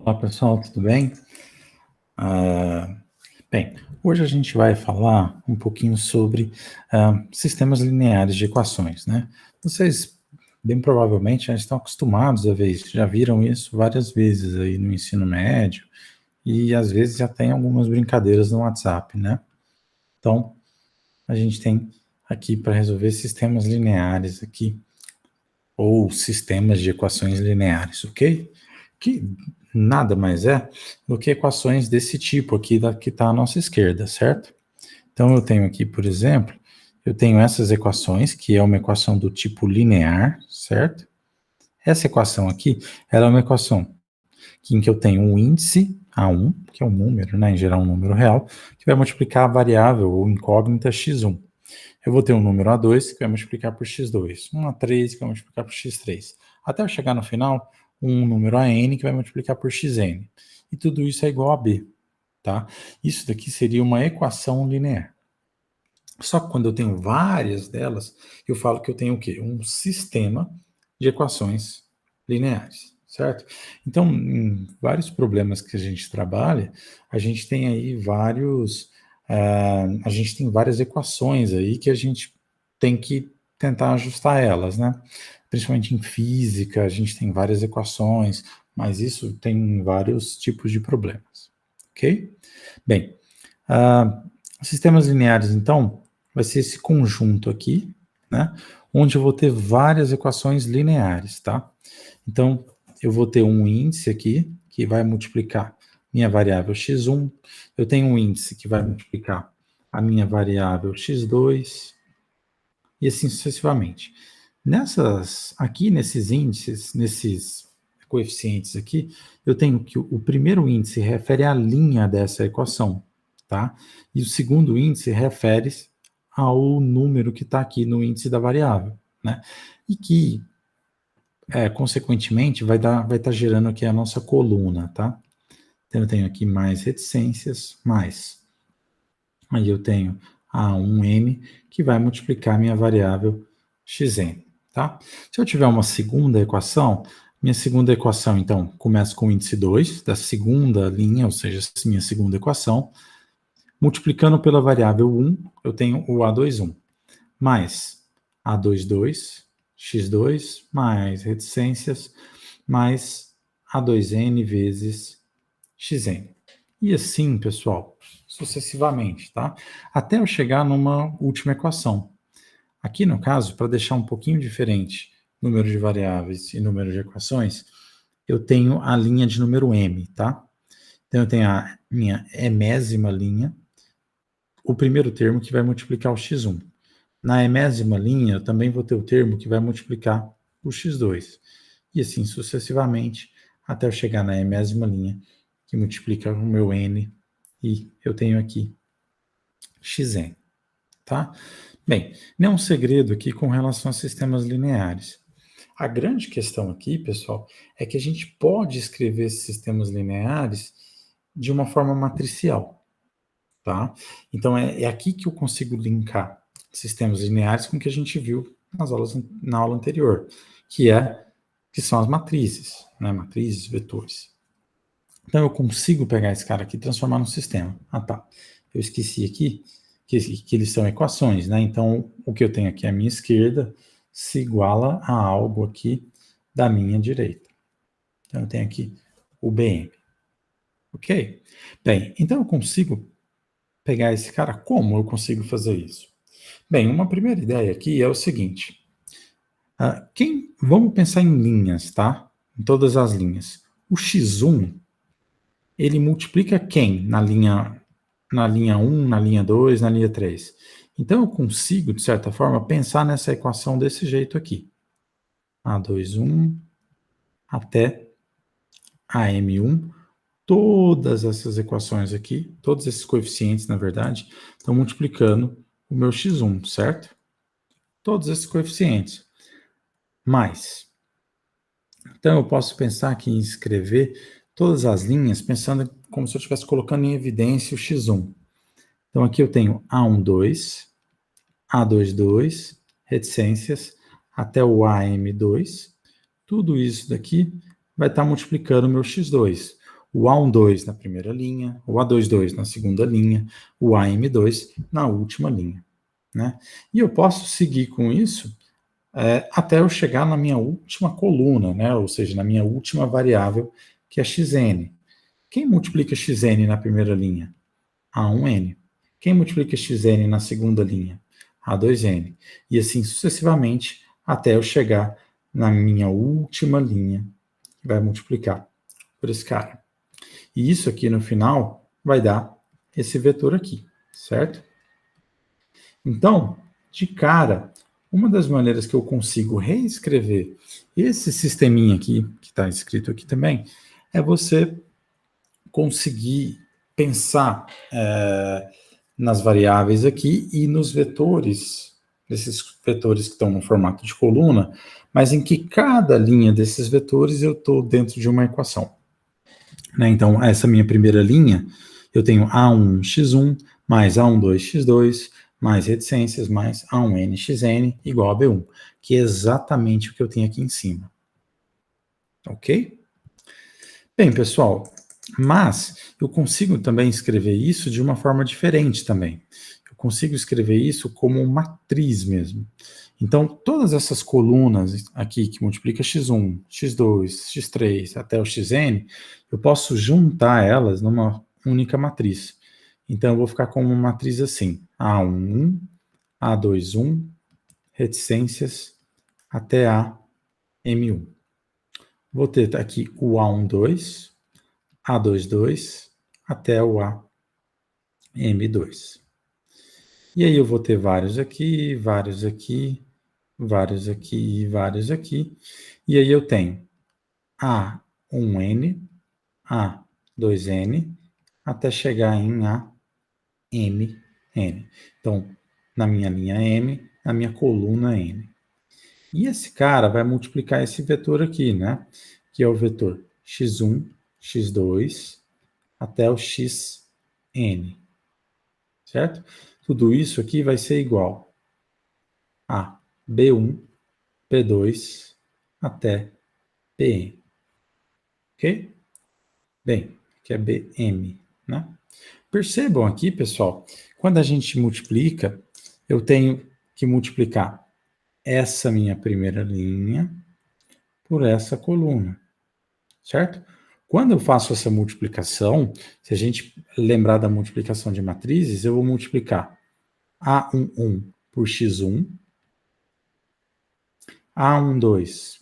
Olá pessoal, tudo bem? Ah, Bem, hoje a gente vai falar um pouquinho sobre sistemas lineares de equações, né? Vocês, bem provavelmente, já estão acostumados a ver isso, já viram isso várias vezes aí no ensino médio e às vezes já tem algumas brincadeiras no WhatsApp, né? Então, a gente tem aqui para resolver sistemas lineares aqui, ou sistemas de equações lineares, ok? Que nada mais é do que equações desse tipo aqui que está à nossa esquerda, certo? Então eu tenho aqui, por exemplo, eu tenho essas equações, que é uma equação do tipo linear, certo? Essa equação aqui, ela é uma equação em que eu tenho um índice A1, que é um número, né, em geral um número real, que vai multiplicar a variável ou incógnita x1. Eu vou ter um número A2 que vai multiplicar por x2, um A3 que vai multiplicar por x3, até eu chegar no final, um número AN que vai multiplicar por xn. E tudo isso é igual a B, tá? Isso daqui seria uma equação linear. Só que quando eu tenho várias delas, eu falo que eu tenho o quê? Um sistema de equações lineares, certo? Então, em vários problemas que a gente trabalha, a gente tem aí a gente tem várias equações aí que a gente tem que tentar ajustar elas, né? Principalmente em física, a gente tem várias equações, mas isso tem vários tipos de problemas, ok? Bem, sistemas lineares, então, vai ser esse conjunto aqui, né? Onde eu vou ter várias equações lineares, tá? Então, eu vou ter um índice aqui, que vai multiplicar minha variável x1, eu tenho um índice que vai multiplicar a minha variável x2, e assim sucessivamente. Aqui nesses índices, nesses coeficientes aqui, eu tenho que o primeiro índice refere à linha dessa equação, tá? E o segundo índice refere ao número que está aqui no índice da variável, né? E que, consequentemente, vai estar gerando aqui a nossa coluna, tá? Então, eu tenho aqui mais reticências, mais. Aí eu tenho A1n, que vai multiplicar minha variável xn, tá? Se eu tiver uma segunda equação, minha segunda equação, então, começa com o índice 2, da segunda linha, ou seja, minha segunda equação, multiplicando pela variável 1, eu tenho o A21, mais A22, x2, mais reticências, mais A2n vezes xn. E assim, pessoal, sucessivamente, tá? Até eu chegar numa última equação. Aqui, no caso, para deixar um pouquinho diferente número de variáveis e número de equações, eu tenho a linha de número m, tá? Então, eu tenho a minha emésima linha, o primeiro termo que vai multiplicar o x1. Na emésima linha, eu também vou ter o termo que vai multiplicar o x2. E assim sucessivamente, até eu chegar na emésima linha, que multiplica o meu n, e eu tenho aqui xn, tá? Bem, não é um segredo aqui com relação a sistemas lineares. A grande questão aqui, pessoal, é que a gente pode escrever esses sistemas lineares de uma forma matricial, tá? Então, é aqui que eu consigo linkar sistemas lineares com o que a gente viu na aula anterior, que são as matrizes, né? Matrizes, vetores. Então, eu consigo pegar esse cara aqui e transformar num sistema. Ah, tá. Eu esqueci aqui que eles são equações, né? Então, o que eu tenho aqui à minha esquerda se iguala a algo aqui da minha direita. Então, eu tenho aqui o BM. Ok? Bem, então eu consigo pegar esse cara. Como eu consigo fazer isso? Bem, uma primeira ideia aqui é o seguinte. Vamos pensar em linhas, tá? Em todas as linhas. O x1, ele multiplica quem na linha 1, na linha 2, na linha 3? Então, eu consigo, de certa forma, pensar nessa equação desse jeito aqui. A21 até AM1, todas essas equações aqui, todos esses coeficientes, na verdade, estão multiplicando o meu x1, certo? Todos esses coeficientes. Mais. Então, eu posso pensar aqui em escrever todas as linhas, pensando como se eu estivesse colocando em evidência o x1. Então, aqui eu tenho A12, A22, reticências, até o AM2. Tudo isso daqui vai estar multiplicando o meu x2. o A12 na primeira linha, o A22 na segunda linha, o AM2 na última linha, né? E eu posso seguir com isso até eu chegar na minha última coluna, né? Ou seja, na minha última variável, que é xn. Quem multiplica xn na primeira linha? A1n. Quem multiplica xn na segunda linha? A2n. E assim sucessivamente, até eu chegar na minha última linha, que vai multiplicar por esse cara. E isso aqui no final vai dar esse vetor aqui, certo? Então, de cara, uma das maneiras que eu consigo reescrever esse sisteminha aqui, que está escrito aqui também, é você conseguir pensar nas variáveis aqui e nos vetores, esses vetores que estão no formato de coluna, mas em que cada linha desses vetores eu estou dentro de uma equação. Né? Então, essa minha primeira linha, eu tenho A1x1 mais A12x2 mais reticências mais A1nxn igual a B1, que é exatamente o que eu tenho aqui em cima. Ok? Bem, pessoal, mas eu consigo também escrever isso de uma forma diferente também. Eu consigo escrever isso como matriz mesmo. Então, todas essas colunas aqui que multiplica x1, x2, x3 até o xn, eu posso juntar elas numa única matriz. Então, eu vou ficar com uma matriz assim, A11, A21, reticências até a M1. Vou ter aqui o A12, A22 até o AM2. E aí eu vou ter vários aqui, vários aqui, vários aqui e vários aqui. E aí eu tenho A1N, A2N, até chegar em AMN. Então, na minha linha M, na minha coluna N. E esse cara vai multiplicar esse vetor aqui, né? Que é o vetor x1, x2, até o xn, certo? Tudo isso aqui vai ser igual a B1, P2, até Pn, ok? Bem, que é Bm, né? Percebam aqui, pessoal, quando a gente multiplica, eu tenho que multiplicar essa minha primeira linha por essa coluna, certo? Quando eu faço essa multiplicação, se a gente lembrar da multiplicação de matrizes, eu vou multiplicar A11 por x1, A12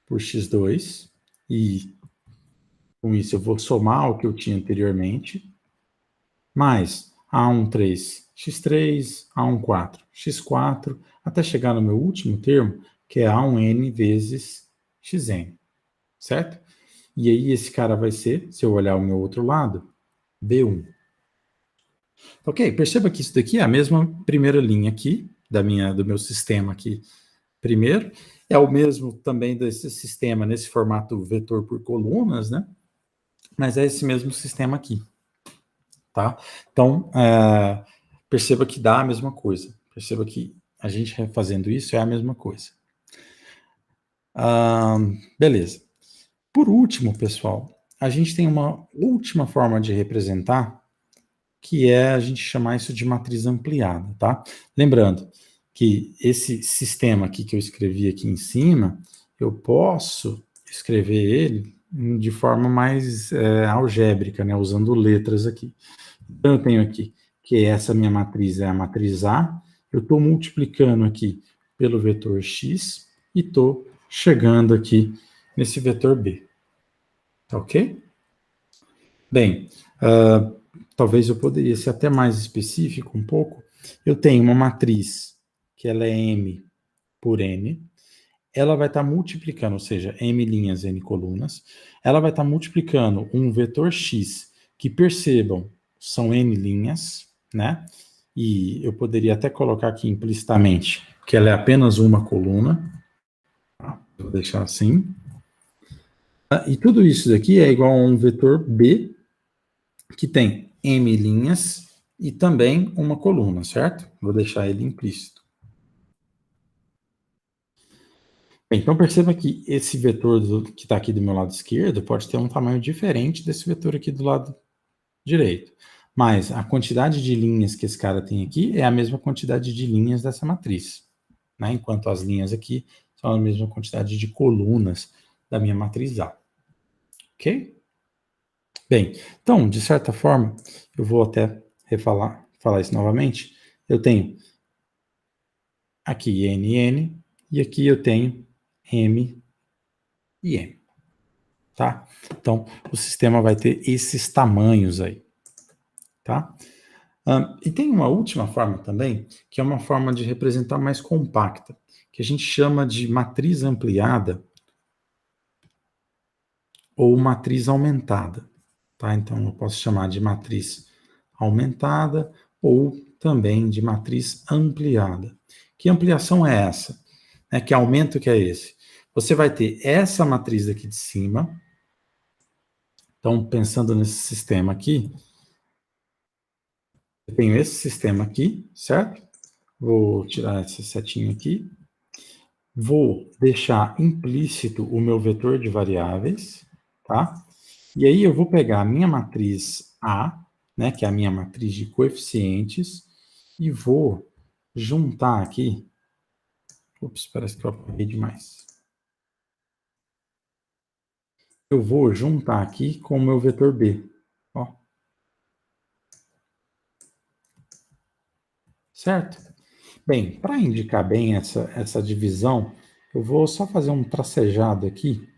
por x2, e com isso eu vou somar o que eu tinha anteriormente, mais A13 x3, A14 x4, até chegar no meu último termo, que é A1n vezes xn, certo? E aí esse cara vai ser, se eu olhar o meu outro lado, B1. Ok, perceba que isso daqui é a mesma primeira linha aqui, do meu sistema aqui primeiro, é o mesmo também desse sistema nesse formato vetor por colunas, né? Mas é esse mesmo sistema aqui, tá? Então, perceba que dá a mesma coisa. Perceba que a gente fazendo isso é a mesma coisa. Beleza. Por último, pessoal, a gente tem uma última forma de representar, que é a gente chamar isso de matriz ampliada, tá? Lembrando que esse sistema aqui que eu escrevi aqui em cima, eu posso escrever ele de forma mais algébrica, né, usando letras aqui. Então, eu tenho aqui que essa minha matriz é a matriz A, eu estou multiplicando aqui pelo vetor X e estou chegando aqui nesse vetor B. Tá ok? Bem, talvez eu poderia ser até mais específico um pouco. Eu tenho uma matriz que ela é M por N, ela vai estar multiplicando, ou seja, M linhas, N colunas, ela vai estar multiplicando um vetor X, que percebam, são N linhas, né? E eu poderia até colocar aqui implicitamente que ela é apenas uma coluna, tá? Vou deixar assim. E tudo isso daqui é igual a um vetor B, que tem M linhas e também uma coluna, certo? Vou deixar ele implícito. Bem, então perceba que esse vetor que está aqui do meu lado esquerdo pode ter um tamanho diferente desse vetor aqui do lado direito. Mas a quantidade de linhas que esse cara tem aqui é a mesma quantidade de linhas dessa matriz, né? Enquanto as linhas aqui são a mesma quantidade de colunas da minha matriz A. Ok? Bem, então, de certa forma, eu vou até falar isso novamente. Eu tenho aqui NN e aqui eu tenho M e M. Tá? Então, o sistema vai ter esses tamanhos aí. Tá? E tem uma última forma também, que é uma forma de representar mais compacta, que a gente chama de matriz ampliada ou matriz aumentada. Tá? Então, eu posso chamar de matriz aumentada ou também de matriz ampliada. Que ampliação é essa? Que aumento que é esse? Você vai ter essa matriz aqui de cima. Então, pensando nesse sistema aqui, eu tenho esse sistema aqui, certo? Vou tirar essa setinha aqui. Vou deixar implícito o meu vetor de variáveis, tá? E aí eu vou pegar a minha matriz A, né, que é a minha matriz de coeficientes, e vou juntar aqui. Ups, parece que eu apaguei demais. Eu vou juntar aqui com o meu vetor B. Ó. Certo? Bem, para indicar bem essa divisão, eu vou só fazer um tracejado aqui.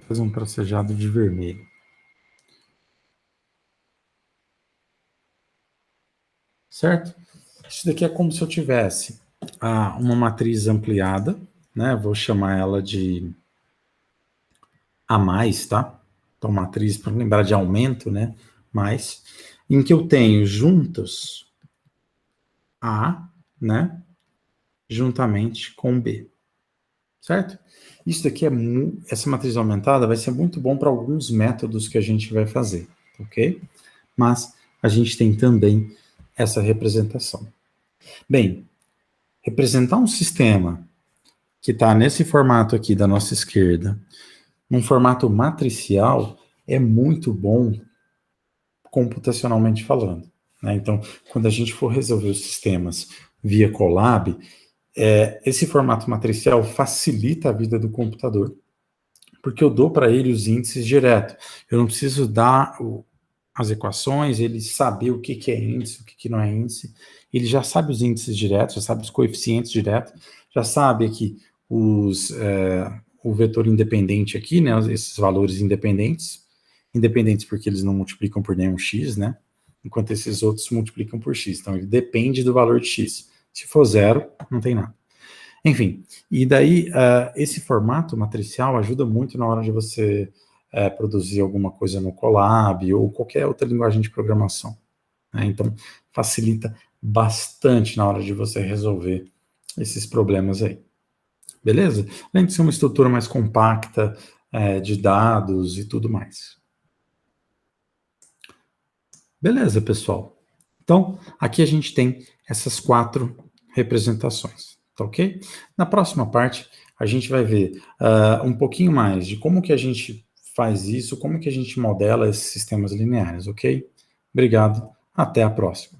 Fazer um tracejado de vermelho. Certo? Isso daqui é como se eu tivesse uma matriz ampliada, né? Vou chamar ela de A mais, tá? Então, matriz, para lembrar de aumento, né? Mais, em que eu tenho juntos A, né? Juntamente com B. Certo? Isso daqui essa matriz aumentada vai ser muito bom para alguns métodos que a gente vai fazer, ok? Mas a gente tem também essa representação. Bem, representar um sistema que está nesse formato aqui da nossa esquerda, num formato matricial, é muito bom computacionalmente falando. Né? Então, quando a gente for resolver os sistemas via Colab, esse formato matricial facilita a vida do computador, porque eu dou para ele os índices direto. Eu não preciso dar as equações, ele saber o que é índice, o que não é índice. Ele já sabe os índices diretos, já sabe os coeficientes diretos, já sabe aqui o vetor independente aqui, né, esses valores independentes porque eles não multiplicam por nenhum x, né, enquanto esses outros multiplicam por x. Então, ele depende do valor de x. Se for zero, não tem nada. Enfim, e daí esse formato matricial ajuda muito na hora de você produzir alguma coisa no Colab ou qualquer outra linguagem de programação. Né? Então, facilita bastante na hora de você resolver esses problemas aí. Beleza? Além de ser uma estrutura mais compacta de dados e tudo mais. Beleza, pessoal? Então, aqui a gente tem essas 4 representações, tá ok? Na próxima parte, a gente vai ver um pouquinho mais de como que a gente faz isso, como que a gente modela esses sistemas lineares, ok? Obrigado, até a próxima.